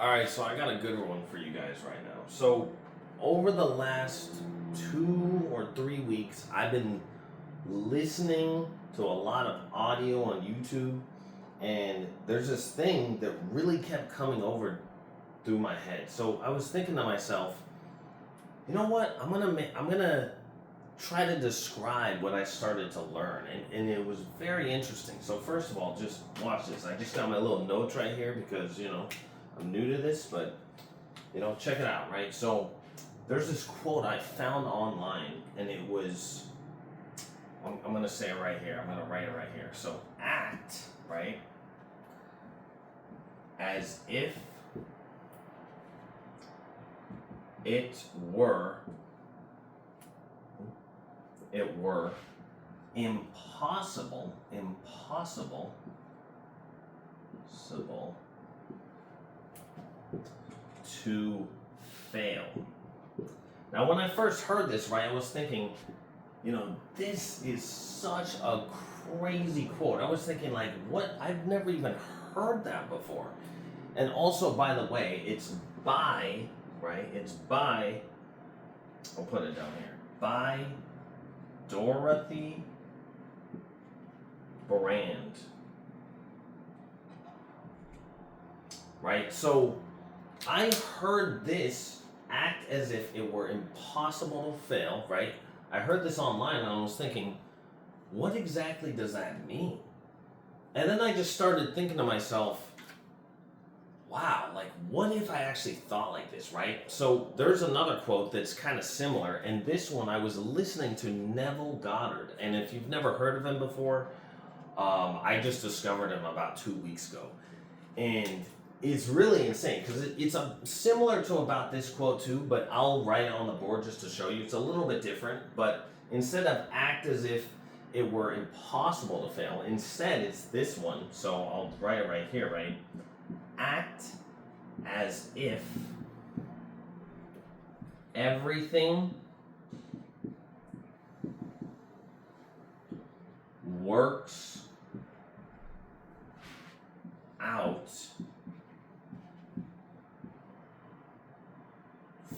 All right, so I got a good one for you guys right now. So, over the last 2 or 3 weeks, I've been listening to a lot of audio on YouTube, and there's this thing that really kept coming over through my head. So I was thinking to myself, you know what? I'm gonna try to describe what I started to learn, and it was very interesting. So first of all, just watch this. I just got my little notes right here because I'm new to this, but check it out, right? So there's this quote I found online, and it was, I'm gonna say it right here. I'm gonna write it right here. So act, right, as if it were impossible to fail. Now, when I first heard this, right, I was thinking, this is such a crazy quote. I was thinking, like, what? I've never even heard that before. And also, by the way, it's by, right? It's by, I'll put it down here, by Dorothea Brande. Right? So I heard this, act as if it were impossible to fail, right? I heard this online and I was thinking, what exactly does that mean? And then I just started thinking to myself, wow, like, what if I actually thought like this, right? So there's another quote that's kind of similar, and this one I was listening to Neville Goddard, and if you've never heard of him before, I just discovered him about 2 weeks ago, and it's really insane because it's similar to about this quote too, but I'll write it on the board just to show you. It's a little bit different, but instead of act as if it were impossible to fail, instead it's this one. So I'll write it right here, right? Act as if everything works out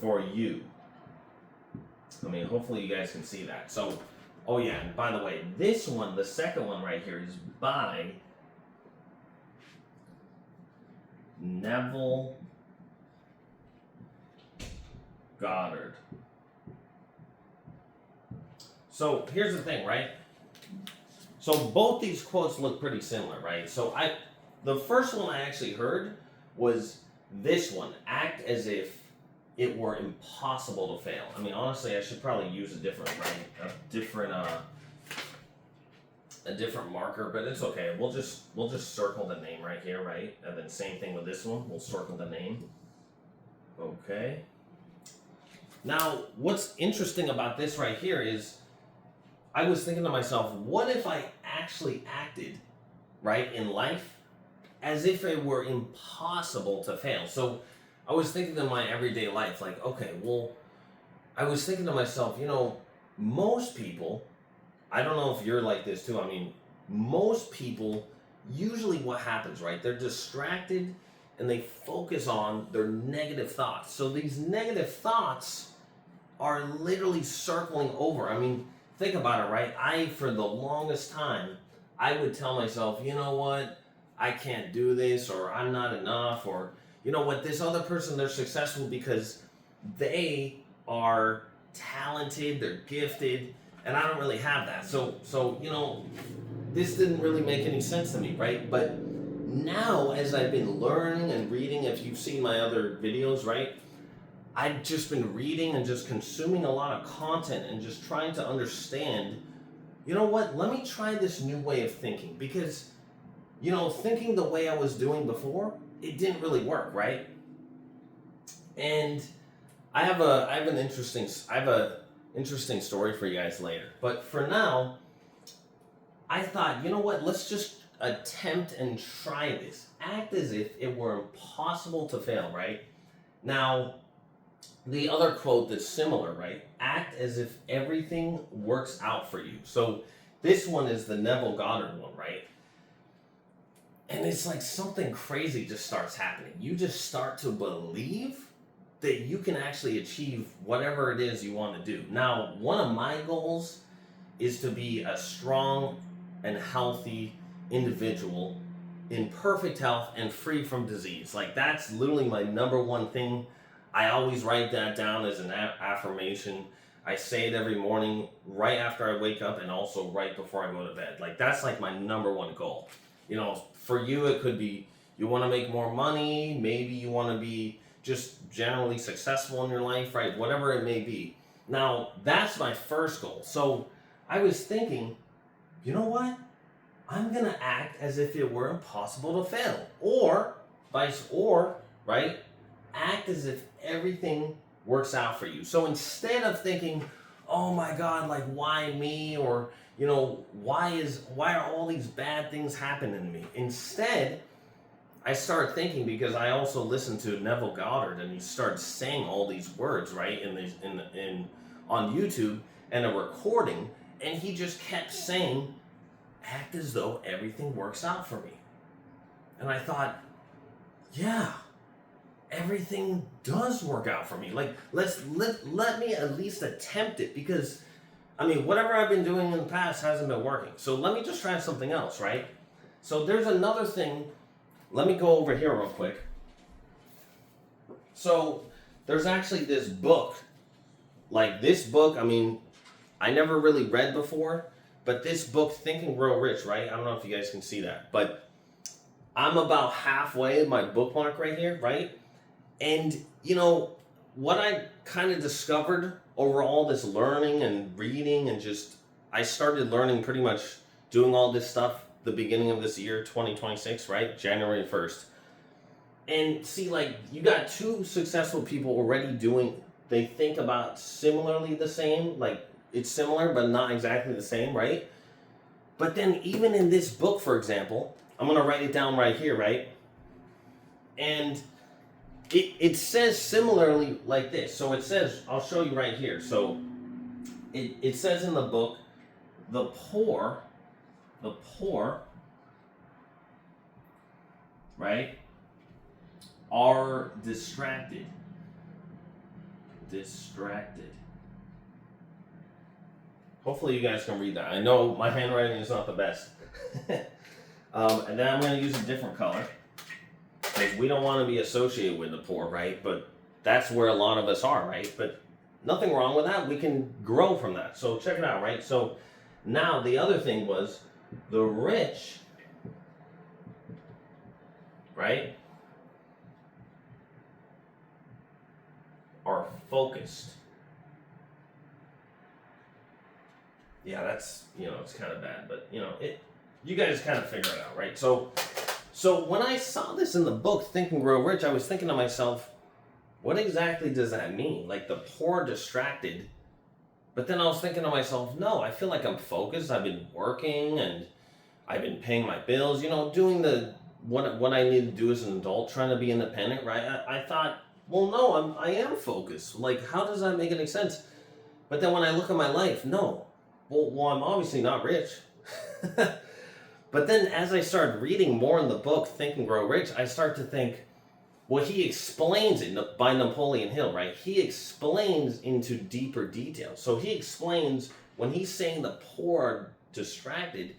for you. I mean, hopefully you guys can see that. So, oh yeah, and by the way, this one, the second one right here, is by Neville Goddard. So here's the thing, right? So both these quotes look pretty similar, right? So the first one I actually heard was this one, act as if it were impossible to fail. I mean, honestly, I should probably use a different marker, but it's okay. We'll just circle the name right here, right? And then same thing with this one. We'll circle the name. Okay. Now, what's interesting about this right here is I was thinking to myself, what if I actually acted, right, in life as if it were impossible to fail? So I was thinking in my everyday life, like, okay, well, I was thinking to myself, most people, I don't know if you're like this too. I mean, most people, usually what happens, right? They're distracted and they focus on their negative thoughts. So these negative thoughts are literally circling over. I mean, think about it, right? For the longest time, I would tell myself, you know what? I can't do this, or I'm not enough, or you know what? This other person, they're successful because they are talented, they're gifted, and I don't really have that. So this didn't really make any sense to me, right? But now, as I've been learning and reading, if you've seen my other videos, right, I've just been reading and just consuming a lot of content and just trying to understand, you know what, let me try this new way of thinking, because, thinking the way I was doing before, it didn't really work, right? And I have an interesting story for you guys later. But for now, I thought, you know what, let's just attempt and try this. Act as if it were impossible to fail, right? Now, the other quote that's similar, right? Act as if everything works out for you. So this one is the Neville Goddard one, right? And it's like something crazy just starts happening. You just start to believe that you can actually achieve whatever it is you want to do. Now, one of my goals is to be a strong and healthy individual in perfect health and free from disease. Like, that's literally my number one thing. I always write that down as an affirmation. I say it every morning right after I wake up and also right before I go to bed. Like, that's like my number one goal. You know, for you, it could be you want to make more money. Maybe you want to be just generally successful in your life, right? Whatever it may be. Now, that's my first goal. So I was thinking, you know what? I'm going to act as if it were impossible to fail. Or, right? Act as if everything works out for you. So instead of thinking, oh my God, like, why me? Or, you know, why are all these bad things happening to me? Instead, I started thinking, because I also listened to Neville Goddard, and he started saying all these words, right, on YouTube and a recording, and he just kept saying, act as though everything works out for me. And I thought, yeah, everything does work out for me. Like, let me at least attempt it, because I mean, whatever I've been doing in the past hasn't been working. So let me just try something else, right? So there's another thing. Let me go over here real quick. So there's actually this book. Like, this book, I mean, I never really read before, but this book, Think and Grow Rich, right? I don't know if you guys can see that, but I'm about halfway in my bookmark right here, right? And, you know, what I kind of discovered over all this learning and reading, and just, I started learning pretty much doing all this stuff the beginning of this year, 2026, right? January 1st. And see, like, you got two successful people already doing, they think about similarly the same, like, it's similar, but not exactly the same, right? But then even in this book, for example, I'm going to write it down right here, right? And it says similarly like this. So it says, I'll show you right here. So it says in the book, the poor, right, are distracted. Hopefully you guys can read that. I know my handwriting is not the best. And then I'm going to use a different color, because we don't want to be associated with the poor, right? But that's where a lot of us are, right? But nothing wrong with that. We can grow from that. So check it out, right? So now the other thing was the rich, right, are focused. Yeah, that's, you know, it's kind of bad, but, you know, you guys kind of figure it out, right? So when I saw this in the book, Think and Grow Rich, I was thinking to myself, what exactly does that mean? Like, the poor distracted. But then I was thinking to myself, no, I feel like I'm focused. I've been working, and I've been paying my bills, you know, doing what I need to do as an adult, trying to be independent, right? I thought, well, no, I am focused. Like, how does that make any sense? But then when I look at my life, no. Well, I'm obviously not rich. But then as I started reading more in the book, Think and Grow Rich, I start to think, well, he explains it by Napoleon Hill, right? He explains into deeper detail. So he explains, when he's saying the poor are distracted,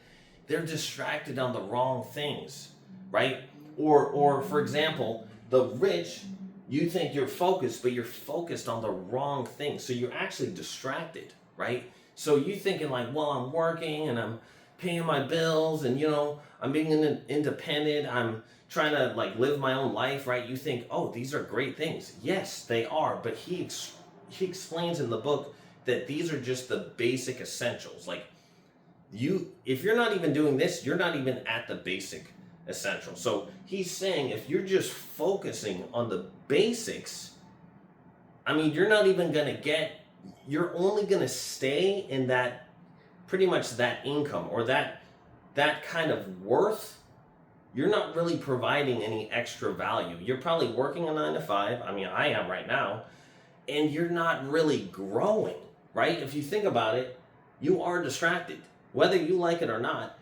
they're distracted on the wrong things, right? Or for example, the rich, you think you're focused, but you're focused on the wrong things. So you're actually distracted, right? So you thinking like, well, I'm working and I'm paying my bills, and, you know, I'm being independent, I'm trying to, like, live my own life, right? You think, oh, these are great things. Yes, they are, but he explains in the book that these are just the basic essentials. Like, if you're not even doing this, you're not even at the basic essential. So he's saying, if you're just focusing on the basics, I mean, you're not even going to you're only going to stay in that, pretty much that income, or that kind of worth. You're not really providing any extra value. You're probably working a 9 to 5. I mean, I am right now. And you're not really growing, right? If you think about it, you are distracted. Whether you like it or not,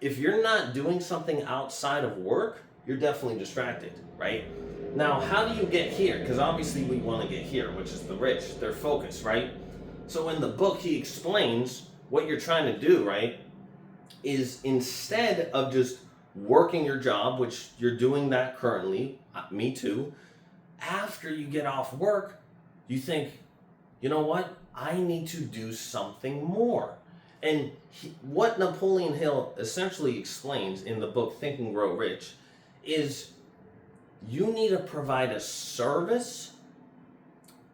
if you're not doing something outside of work, you're definitely distracted, right? Now, how do you get here? Because obviously we want to get here, which is the rich, their focus, right? So in the book, he explains what you're trying to do, right, is instead of just working your job, which you're doing that currently, me too, after you get off work, you think, you know what? I need to do something more. And what Napoleon Hill essentially explains in the book Think and Grow Rich is you need to provide a service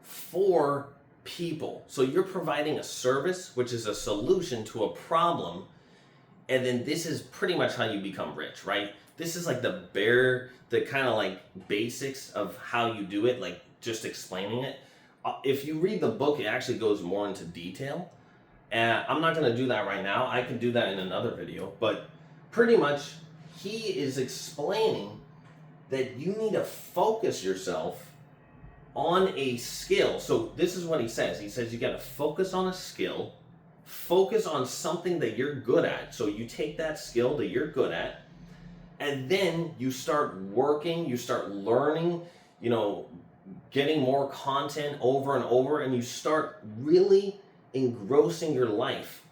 for people. So you're providing a service, which is a solution to a problem. And then this is pretty much how you become rich, right? This is like the kind of like basics of how you do it, like just explaining it. If you read the book, it actually goes more into detail. I'm not going to do that right now. I can do that in another video. But pretty much, he is explaining that you need to focus yourself on a skill. So this is what he says. He says you got to focus on a skill, focus on something that you're good at. So you take that skill that you're good at, and then you start working, you start learning, you know, getting more content over and over, and you start really engrossing your life.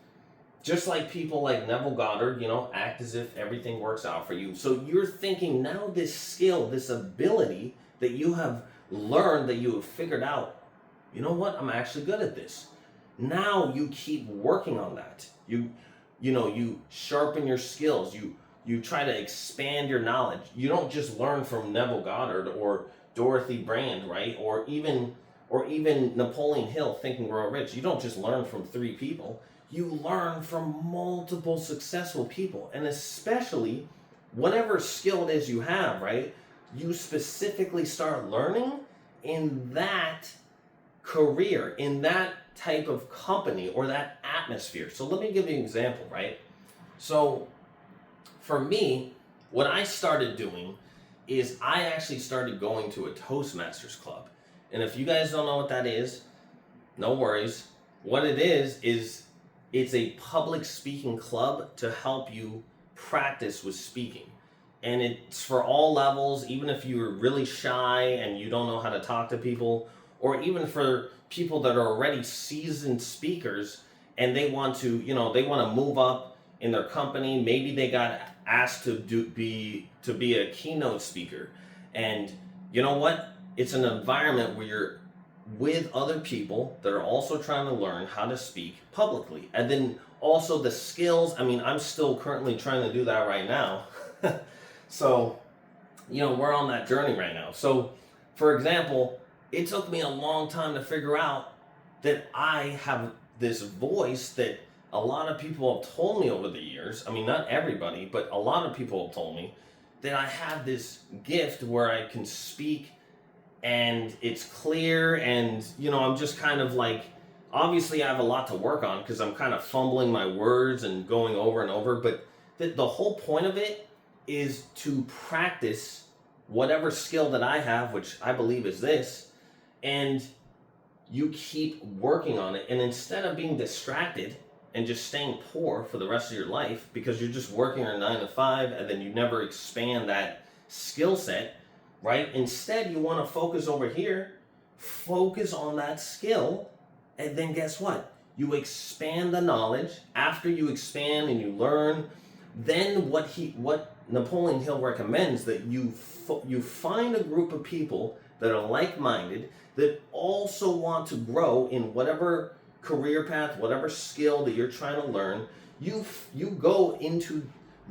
Just like people like Neville Goddard, you know, act as if everything works out for you. So you're thinking now this skill, this ability that you have learned, that you have figured out, you know what, I'm actually good at this. Now you keep working on that. You sharpen your skills. You try to expand your knowledge. You don't just learn from Neville Goddard or Dorothea Brande, right? Or even Napoleon Hill, Think and Grow Rich. You don't just learn from 3 people. You learn from multiple successful people. And especially whatever skill it is you have, right? You specifically start learning in that career, in that type of company or that atmosphere. So let me give you an example, right? So for me, what I started doing is I actually started going to a Toastmasters club. And if you guys don't know what that is, no worries. What it is it's a public speaking club to help you practice with speaking. And it's for all levels, even if you're really shy and you don't know how to talk to people, or even for people that are already seasoned speakers and they want to, they want to move up in their company. Maybe they got asked to be a keynote speaker. And you know what? It's an environment where you're with other people that are also trying to learn how to speak publicly. And then also the skills. I mean, I'm still currently trying to do that right now. So, we're on that journey right now. So, for example, it took me a long time to figure out that I have this voice that a lot of people have told me over the years. I mean, not everybody, but a lot of people have told me that I have this gift where I can speak and it's clear, and I'm just kind of like, obviously I have a lot to work on because I'm kind of fumbling my words and going over and over, but the whole point of it is to practice whatever skill that I have, which I believe is this, and you keep working on it. And instead of being distracted and just staying poor for the rest of your life because you're just working your 9 to 5 and then you never expand that skill set, right? Instead, you want to focus over here, focus on that skill, and then guess what? You expand the knowledge. After you expand and you learn, then what Napoleon Hill recommends, that you find a group of people that are like-minded, that also want to grow in whatever career path, whatever skill that you're trying to learn. You go into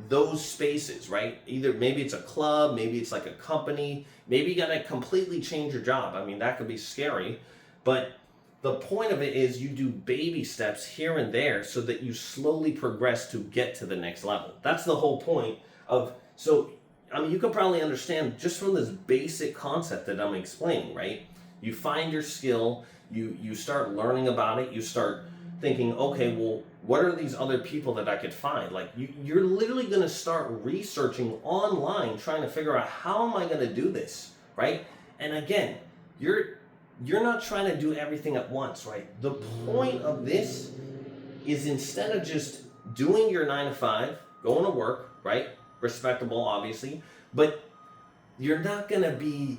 those spaces, right? Either maybe it's a club, maybe it's like a company, maybe you got to completely change your job. I mean, that could be scary, but the point of it is you do baby steps here and there so that you slowly progress to get to the next level. That's the whole point of, so, I mean, you can probably understand just from this basic concept that I'm explaining, right? You find your skill, you start learning about it, you start thinking, okay, well, what are these other people that I could find? Like, you're literally going to start researching online, trying to figure out, how am I going to do this, right? And again, you're not trying to do everything at once, right? The point of this is, instead of just doing your 9 to 5, going to work, right? Respectable, obviously, but you're not going to be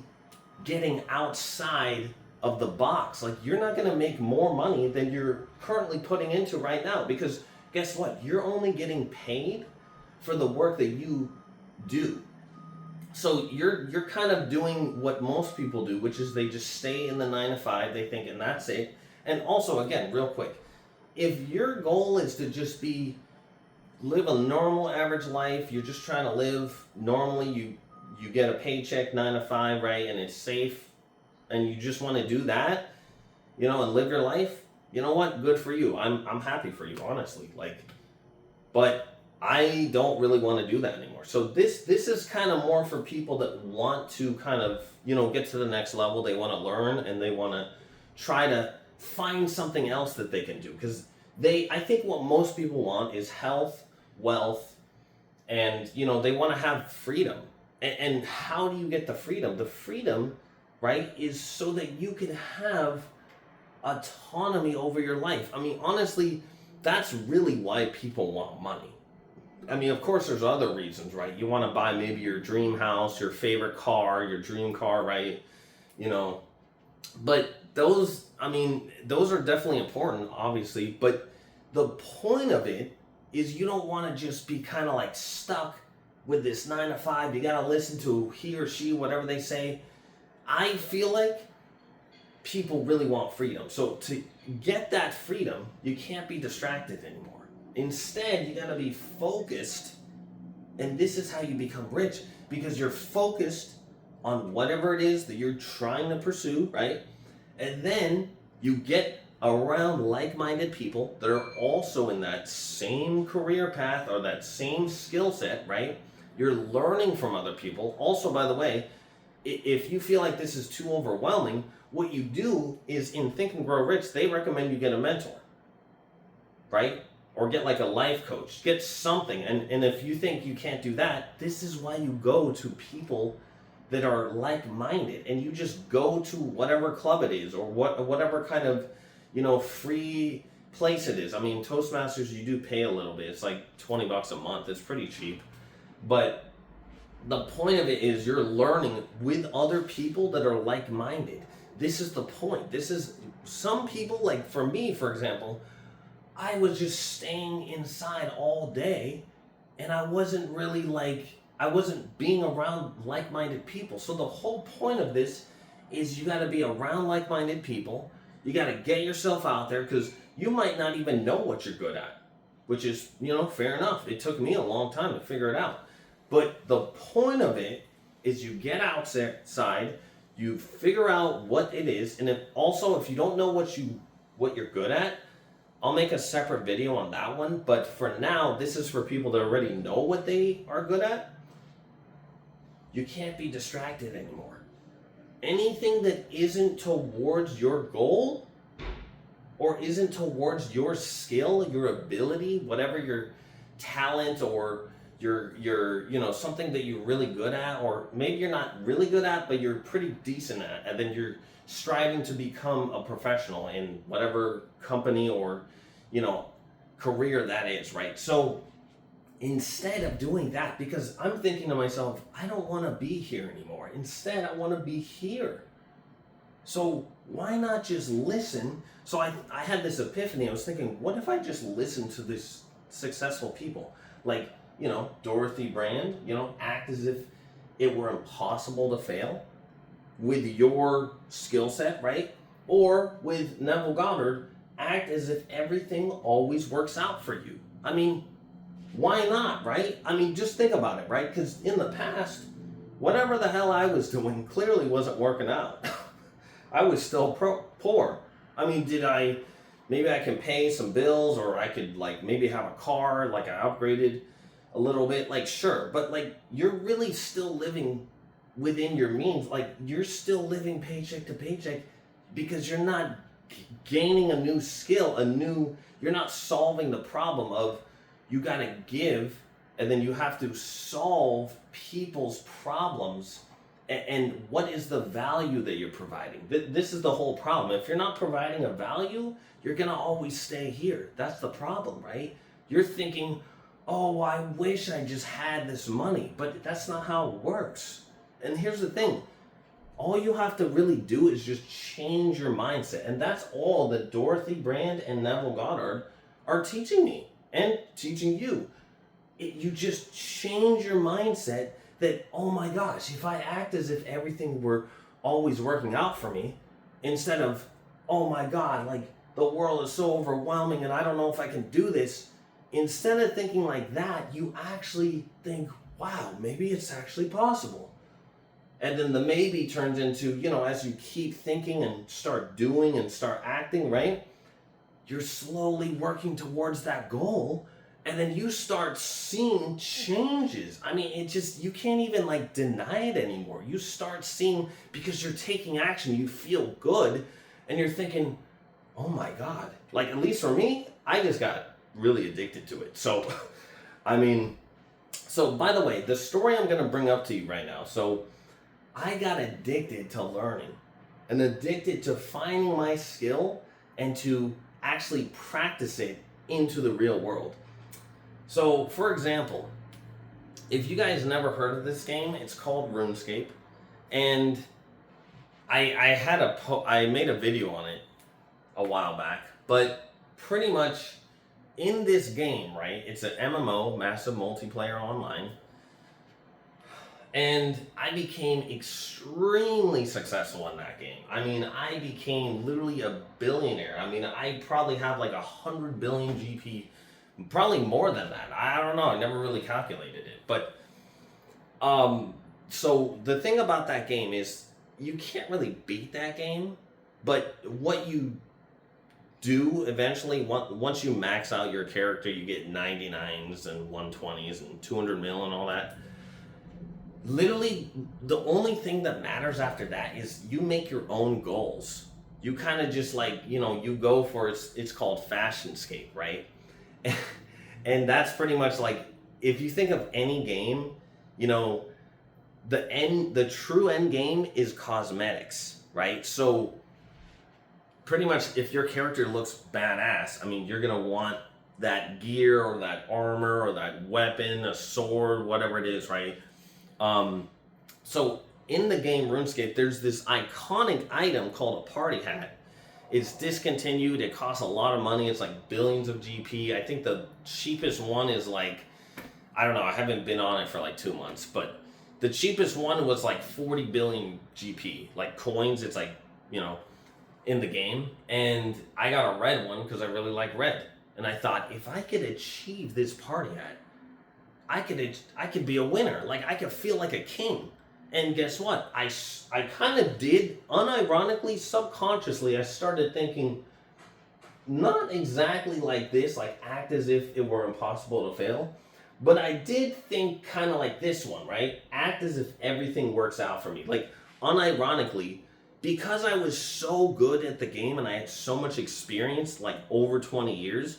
getting outside of the box. Like, you're not going to make more money than you're currently putting into right now, because guess what? You're only getting paid for the work that you do. So you're kind of doing what most people do, which is they just stay in the 9 to 5, they think, and that's it. And also, again, real quick, if your goal is to just live a normal average life, you're just trying to live normally, you get a paycheck 9 to 5, right, and it's safe, and you just want to do that, and live your life, you know what? Good for you. I'm happy for you, honestly. But I don't really want to do that anymore. So this is kind of more for people that want to kind of, get to the next level. They want to learn, and they want to try to find something else that they can do. Because I think what most people want is health, wealth, and, they want to have freedom. And how do you get the freedom? The freedom, right, is so that you can have autonomy over your life. I mean, honestly, that's really why people want money. I mean, of course, there's other reasons, right? You want to buy maybe your dream house, your favorite car, your dream car, right? But those are definitely important, obviously. But the point of it is you don't want to just be kind of like stuck with this 9 to 5. You got to listen to he or she, whatever they say. I feel like people really want freedom. So to get that freedom, you can't be distracted anymore. Instead, you got to be focused, and this is how you become rich, because you're focused on whatever it is that you're trying to pursue, right? And then you get around like-minded people that are also in that same career path or that same skill set, right? You're learning from other people. Also, by the way, if you feel like this is too overwhelming, what you do is in Think and Grow Rich, they recommend you get a mentor, right? Or get like a life coach, get something. And if you think you can't do that, this is why you go to people that are like-minded, and you just go to whatever club it is, or whatever kind of, free place it is. I mean, Toastmasters, you do pay a little bit. It's like $20 a month. It's pretty cheap. But the point of it is you're learning with other people that are like-minded. This is the point. Some people, like for me, for example, I was just staying inside all day, and I wasn't being around like-minded people. So the whole point of this is you got to be around like-minded people. You got to get yourself out there, because you might not even know what you're good at, which is, fair enough. It took me a long time to figure it out. But the point of it is you get outside, you figure out what it is, and if you don't know what you're good at, I'll make a separate video on that one. But for now, this is for people that already know what they are good at. You can't be distracted anymore. Anything that isn't towards your goal or isn't towards your skill, your ability, whatever your talent or your something that you're really good at, or maybe you're not really good at, but you're pretty decent at, and then you're striving to become a professional in whatever company or, career that is, right? So instead of doing that, because I'm thinking to myself, I don't want to be here anymore. Instead, I want to be here. So why not just listen? So I had this epiphany. I was thinking, what if I just listen to these successful people? Like, Dorothea Brande, act as if it were impossible to fail with your skill set, right? Or with Neville Goddard, act as if everything always works out for you. I mean, why not, right? I mean, just think about it, right? Because in the past, whatever the hell I was doing clearly wasn't working out. I was still poor. I mean, maybe I can pay some bills, or I could maybe have a car, I upgraded a little bit, sure. But you're really still living within your means. You're still living paycheck to paycheck, because you're not gaining a new skill, you're not solving the problem of you got to give, and then you have to solve people's problems. And what is the value that you're providing? This is the whole problem. If you're not providing a value, you're going to always stay here. That's the problem, right? You're thinking, oh, well, I wish I just had this money. But that's not how it works. And here's the thing. All you have to really do is just change your mindset. And that's all that Dorothea Brande and Neville Goddard are teaching me and teaching you. You just change your mindset that, oh my gosh, if I act as if everything were always working out for me, instead of, oh my God, like the world is so overwhelming and I don't know if I can do this. Instead of thinking like that, you actually think, wow, maybe it's actually possible. And then the maybe turns into, you know, as you keep thinking and start doing and start acting, right? You're slowly working towards that goal. And then you start seeing changes. I mean, it just, you can't even like deny it anymore. You start seeing, because you're taking action, you feel good. And you're thinking, oh my God. Like, at least for me, I just got really addicted to it. So, I mean, so by the way, the story I'm going to bring up to you right now. So, I got addicted to learning and addicted to finding my skill and to actually practice it into the real world. So, for example, if you guys never heard of this game, it's called RuneScape, and I made a video on it a while back, but pretty much in this game, right? It's an MMO, massive multiplayer online. And I became extremely successful in that game. I mean, I became literally a billionaire. I mean, I probably have like 100 billion GP, probably more than that. I don't know. I never really calculated it. But, so the thing about that game is you can't really beat that game. But what you do eventually, once you max out your character, you get 99s and 120s and 200 mil and all that. Literally, the only thing that matters after that is you make your own goals. You kind of just like, you know, you go for it's called Fashionscape, right? And that's pretty much like, if you think of any game, you know, the true end game is cosmetics, right? So pretty much if your character looks badass, I mean, you're going to want that gear or that armor or that weapon, a sword, whatever it is, right? So in the game RuneScape, there's this iconic item called a party hat. It's discontinued. It costs a lot of money. It's like billions of GP. I think the cheapest one is like, I don't know. I haven't been on it for like 2 months, but the cheapest one was like 40 billion GP, like coins. It's like, you know, in the game. And I got a red one because I really like red. And I thought, if I could achieve this party hat, I could be a winner. Like, I could feel like a king. And guess what? I kind of did, unironically, subconsciously, I started thinking, not exactly like this, like act as if it were impossible to fail. But I did think kind of like this one, right? Act as if everything works out for me. Like, unironically, because I was so good at the game and I had so much experience, like over 20 years,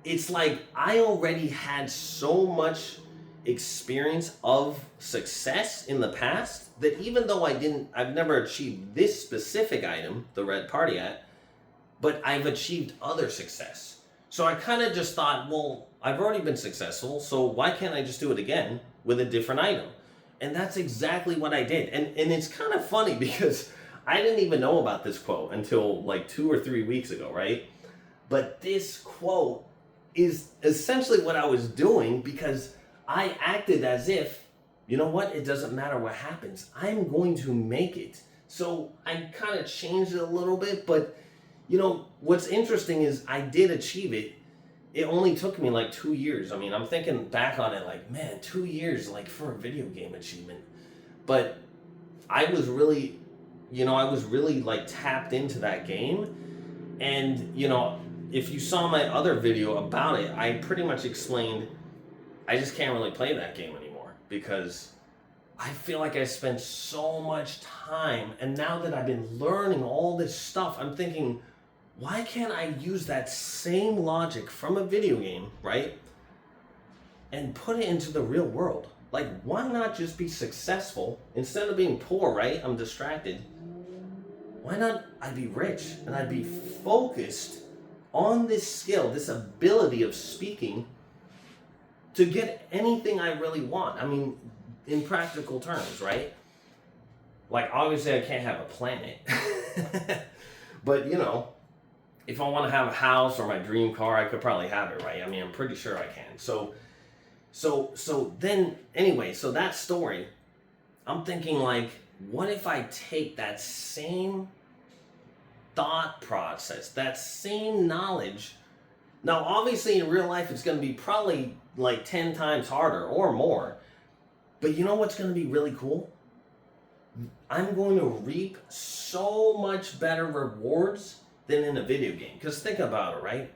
it's like I already had so much experience of success in the past that even though I've never achieved this specific item, the red party hat, but I've achieved other success. So I kind of just thought, well, I've already been successful, so why can't I just do it again with a different item? And that's exactly what I did. And it's kind of funny because I didn't even know about this quote until like 2 or 3 weeks ago, right? But this quote is essentially what I was doing because I acted as if, you know what, it doesn't matter what happens, I'm going to make it. So I kind of changed it a little bit, but you know, what's interesting is I did achieve it. It only took me like 2 years. I mean, I'm thinking back on it like, man, 2 years like for a video game achievement. But I was really, you know, like tapped into that game. And, you know, if you saw my other video about it, I pretty much explained I just can't really play that game anymore because I feel like I spent so much time, and now that I've been learning all this stuff, I'm thinking, why can't I use that same logic from a video game, right, and put it into the real world? Like, why not just be successful instead of being poor, right? I'm distracted. Why not I'd be rich and I'd be focused on this skill, this ability of speaking, to get anything I really want. I mean, in practical terms, right? Like, obviously I can't have a planet. But, you know, if I want to have a house or my dream car, I could probably have it, right? I mean, I'm pretty sure I can. So then, anyway, so that story, I'm thinking, like, what if I take that same thought process, that same knowledge? Now, obviously, in real life, it's going to be probably like 10 times harder or more. But you know what's going to be really cool? I'm going to reap so much better rewards than in a video game. Because think about it, right?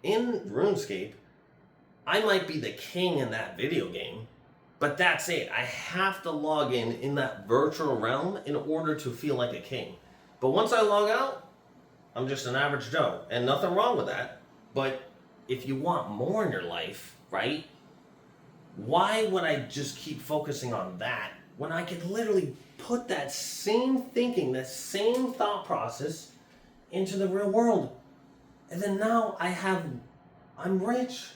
In RuneScape, I might be the king in that video game, but that's it. I have to log in that virtual realm in order to feel like a king. But once I log out, I'm just an average Joe, and nothing wrong with that. But if you want more in your life, right? Why would I just keep focusing on that when I could literally put that same thinking, that same thought process into the real world? And then now I'm rich.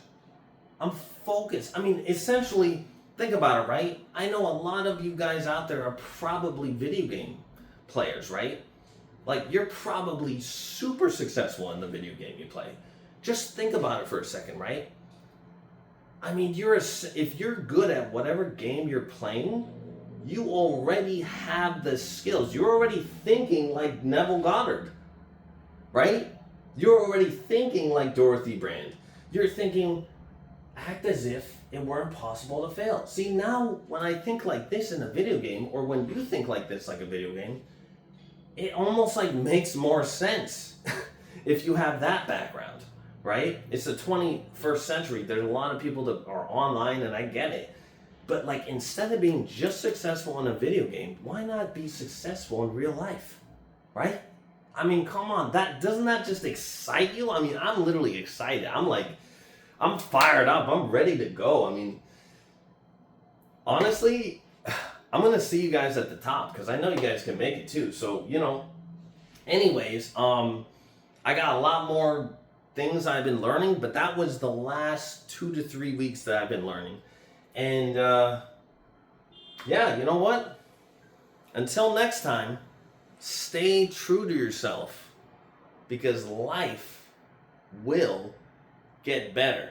I'm focused. I mean, essentially, think about it, right? I know a lot of you guys out there are probably video game players, right? Like, you're probably super successful in the video game you play. Just think about it for a second, right? I mean, if you're good at whatever game you're playing, you already have the skills. You're already thinking like Neville Goddard, right? You're already thinking like Dorothea Brande. You're thinking, act as if it were impossible to fail. See, now when I think like this in a video game, or when you think like this like a video game, it almost like makes more sense if you have that background, right? It's the 21st century. There's a lot of people that are online, and I get it. But like, instead of being just successful in a video game, why not be successful in real life, right? I mean, come on, doesn't that just excite you? I mean, I'm literally excited. I'm fired up. I'm ready to go. I mean, honestly, I'm going to see you guys at the top because I know you guys can make it too. So, you know, anyways, I got a lot more things I've been learning, but that was the last 2 to 3 weeks that I've been learning. And, yeah, you know what? Until next time, stay true to yourself because life will get better.